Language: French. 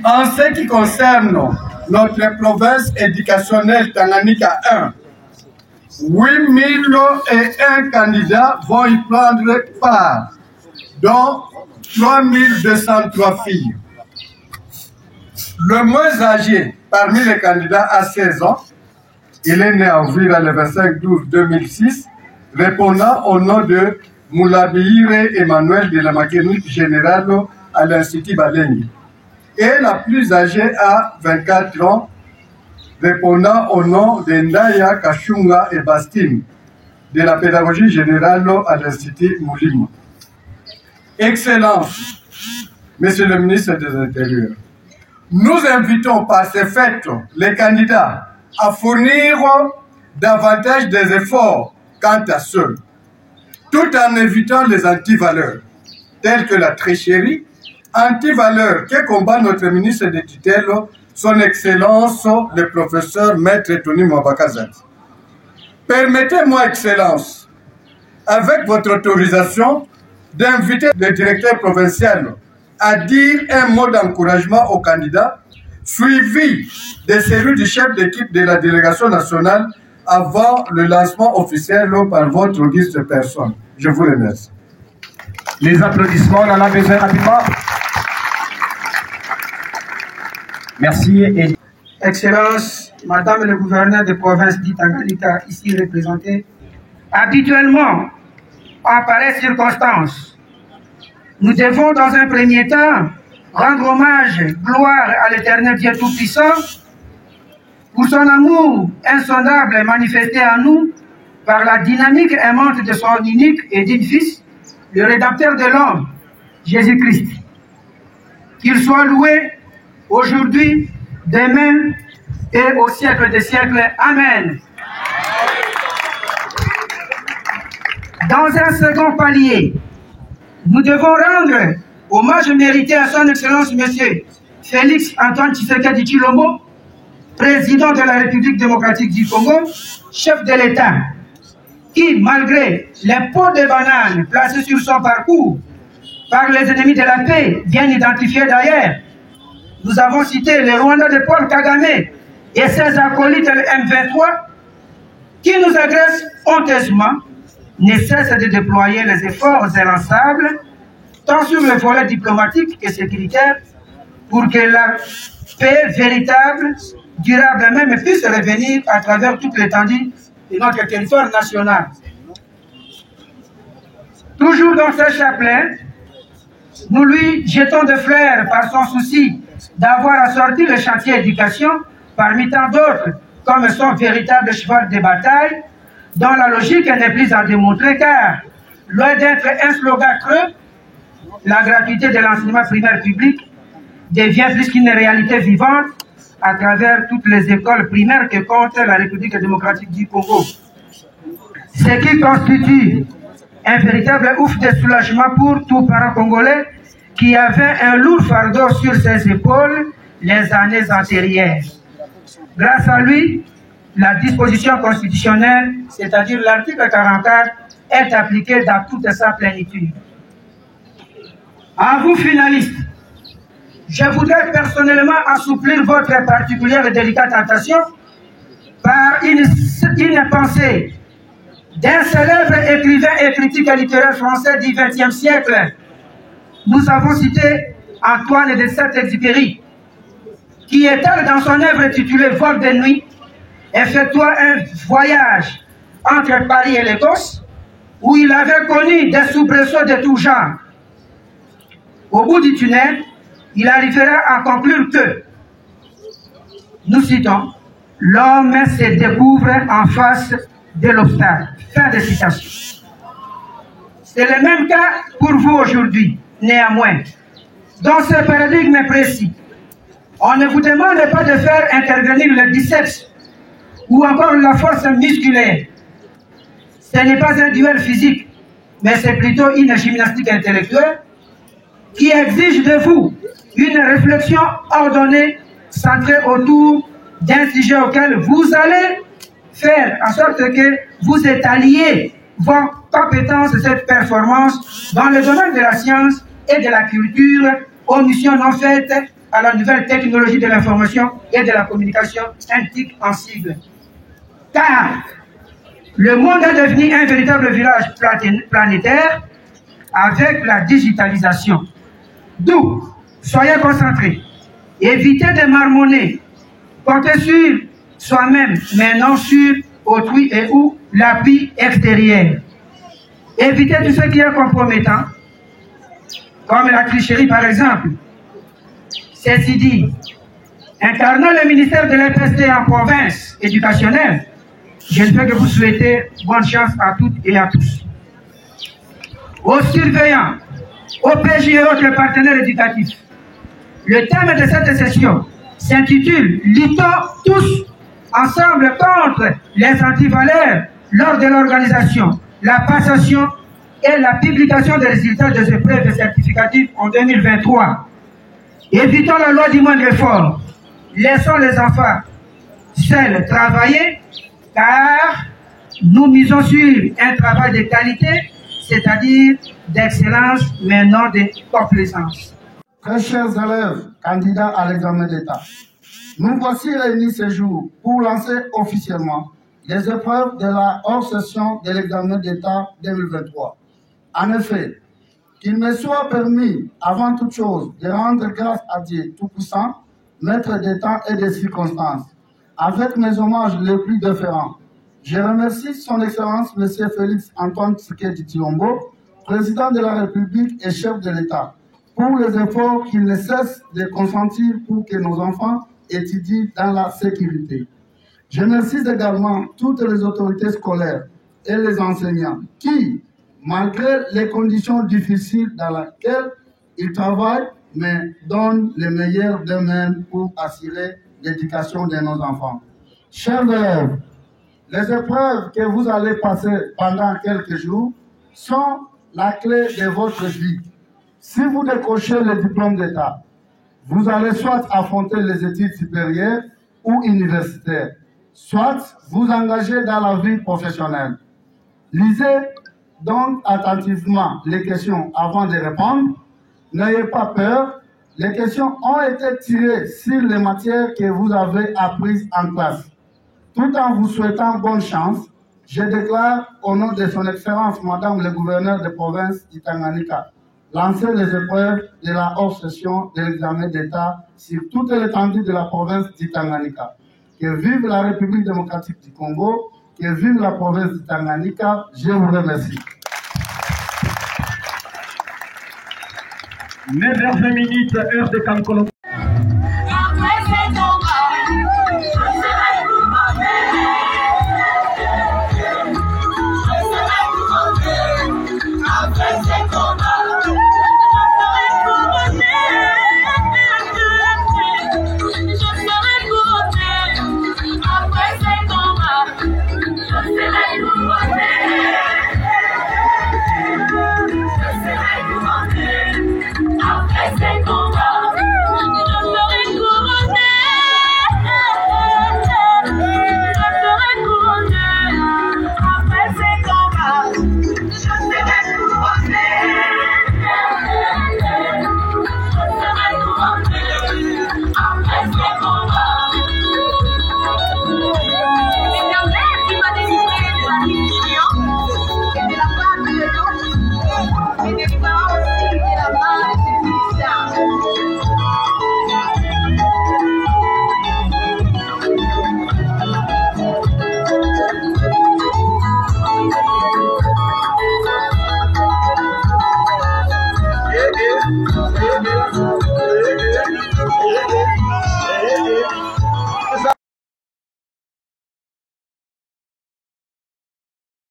En ce qui concerne notre province éducationnelle Tanganyika 1, 8001 candidats vont y prendre part, dont 3203 filles. Le moins âgé parmi les candidats a 16 ans. Il est né à Uvira le 25/12/2006, répondant au nom de Moulabihire Emmanuel de la Makénique Générale à l'Institut Balengi. Et la plus âgée a 24 ans, répondant au nom de Ndaya Kachunga et Bastine de la Pédagogie Générale à l'Institut Moulima. Excellence, Monsieur le ministre des Intérieurs, nous invitons par ces fêtes les candidats à fournir davantage des efforts quant à ceux, tout en évitant les antivaleurs, telles que la tricherie, antivaleurs que combat notre ministre de tutelle, son Excellence, le professeur Maître Tony Mwabakazaki. Permettez-moi, Excellence, avec votre autorisation, d'inviter le directeur provincial à dire un mot d'encouragement aux candidats, suivi de celui du chef d'équipe de la délégation nationale avant le lancement officiel par votre auguste personne. Je vous remercie. Les applaudissements, on en a besoin rapidement. Merci. Excellence, Madame le gouverneur de province d'Itanganyika, ici représenté, habituellement, en pareille circonstance, nous devons dans un premier temps rendre hommage, gloire à l'Éternel Dieu Tout-Puissant pour son amour insondable manifesté à nous par la dynamique aimante de son unique et digne Fils, le Rédempteur de l'homme, Jésus-Christ. Qu'il soit loué aujourd'hui, demain et au siècle des siècles. Amen. Dans un second palier, nous devons rendre hommage mérité à son Excellence Monsieur Félix Antoine Tshisekedi Tshilombo, président de la République démocratique du Congo, chef de l'État, qui, malgré les pots de bananes placés sur son parcours par les ennemis de la paix, bien identifiés d'ailleurs, nous avons cité le Rwanda de Paul Kagame et ses acolytes, le M23, qui nous agressent honteusement, ne cessent de déployer les efforts élançables, tant sur le volet diplomatique que sécuritaire, pour que la paix véritable, durable même, puisse revenir à travers toute l'étendue de notre territoire national. Toujours dans ce chapelet, nous lui jetons des fleurs par son souci d'avoir assorti le chantier éducation parmi tant d'autres comme son véritable cheval de bataille, dont la logique n'est plus à démontrer car, loin d'être un slogan creux, la gratuité de l'enseignement primaire public devient plus qu'une réalité vivante à travers toutes les écoles primaires que compte la République démocratique du Congo. Ce qui constitue un véritable ouf de soulagement pour tout parent congolais qui avait un lourd fardeau sur ses épaules les années antérieures. Grâce à lui, la disposition constitutionnelle, c'est-à-dire l'article 44, est appliquée dans toute sa plénitude. À vous, finalistes, je voudrais personnellement assouplir votre particulière et délicate attention par une pensée d'un célèbre écrivain et critique littéraire français du XXe siècle. Nous avons cité Antoine de Saint-Exupéry, qui étale dans son œuvre intitulée Vol de nuit, effectua un voyage entre Paris et l'Écosse, où il avait connu des soubresauts de tout genre. Au bout du tunnel, il arrivera à conclure que, nous citons, l'homme se découvre en face de l'obstacle. Fin de citation. C'est le même cas pour vous aujourd'hui, néanmoins. Dans ce paradigme précis, on ne vous demande pas de faire intervenir le biceps ou encore la force musculaire. Ce n'est pas un duel physique, mais c'est plutôt une gymnastique intellectuelle qui exige de vous une réflexion ordonnée, centrée autour d'un sujet auquel vous allez faire en sorte que vous étaliez vos compétences et cette performance dans le domaine de la science et de la culture aux missions non faites à la nouvelle technologie de l'information et de la communication, un TIC en sigle. Car le monde est devenu un véritable village planétaire avec la digitalisation. D'où, soyez concentrés, évitez de marmonner, comptez sur soi-même, mais non sur autrui et ou l'appui extérieur. Évitez tout ce qui est compromettant, comme la tricherie par exemple. Ceci dit, incarnant le ministère de l'EPST en province éducationnelle, je ne peux que vous souhaiter bonne chance à toutes et à tous. Aux surveillants, aux PJ et autres partenaires éducatifs, le thème de cette session s'intitule « Luttons tous ensemble contre les antivaleurs lors de l'organisation, la passation et la publication des résultats des épreuves certificatives en 2023. Évitons la loi du moindre effort. Laissons les enfants seuls travailler, car nous misons sur un travail de qualité, c'est-à-dire d'excellence, mais non de complaisance. Très chers élèves, candidats à l'examen d'État, nous voici réunis ce jour pour lancer officiellement les épreuves de la hors-session de l'examen d'État 2023. En effet, qu'il me soit permis, avant toute chose, de rendre grâce à Dieu Tout-Puissant, maître des temps et des circonstances, avec mes hommages les plus déférents. Je remercie son Excellence M. Félix Antoine Tshisekedi Tshilombo, président de la République et chef de l'État, pour les efforts qu'il ne cesse de consentir pour que nos enfants étudient dans la sécurité. Je remercie également toutes les autorités scolaires et les enseignants qui, malgré les conditions difficiles dans lesquelles ils travaillent, mais donnent le meilleur d'eux-mêmes pour assurer l'éducation de nos enfants. Chers élèves, les épreuves que vous allez passer pendant quelques jours sont la clé de votre vie. Si vous décrochez le diplôme d'État, vous allez soit affronter les études supérieures ou universitaires, soit vous engager dans la vie professionnelle. Lisez donc attentivement les questions avant de répondre. N'ayez pas peur, les questions ont été tirées sur les matières que vous avez apprises en classe. Tout en vous souhaitant bonne chance, je déclare au nom de son Excellence Madame le gouverneur de province du Tanganyika, lancer les épreuves de la hors-session de l'examen d'État sur toute l'étendue de la province du Tanganyika. Que vive la République démocratique du Congo, que vive la province du Tanganyika. Je vous remercie. 9h20, heure de Kankolo.